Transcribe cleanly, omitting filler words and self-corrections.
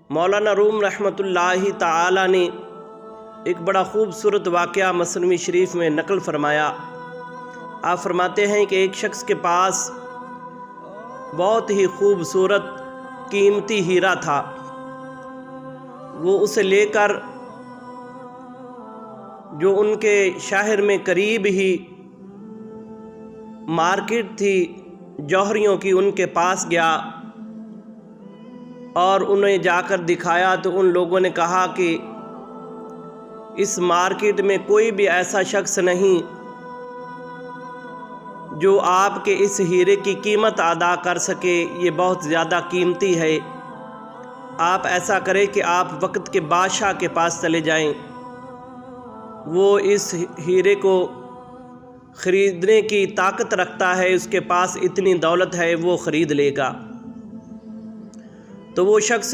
مولانا روم رحمۃ اللہ تعالی نے ایک بڑا خوبصورت واقعہ مثنوی شریف میں نقل فرمایا۔ آپ فرماتے ہیں کہ ایک شخص کے پاس بہت ہی خوبصورت قیمتی ہیرا تھا۔ وہ اسے لے کر جو ان کے شہر میں قریب ہی مارکیٹ تھی جوہریوں کی، ان کے پاس گیا اور انہیں جا کر دکھایا تو ان لوگوں نے کہا کہ اس مارکیٹ میں کوئی بھی ایسا شخص نہیں جو آپ کے اس ہیرے کی قیمت ادا کر سکے، یہ بہت زیادہ قیمتی ہے۔ آپ ایسا کریں کہ آپ وقت کے بادشاہ کے پاس چلے جائیں، وہ اس ہیرے کو خریدنے کی طاقت رکھتا ہے، اس کے پاس اتنی دولت ہے، وہ خرید لے گا۔ تو وہ شخص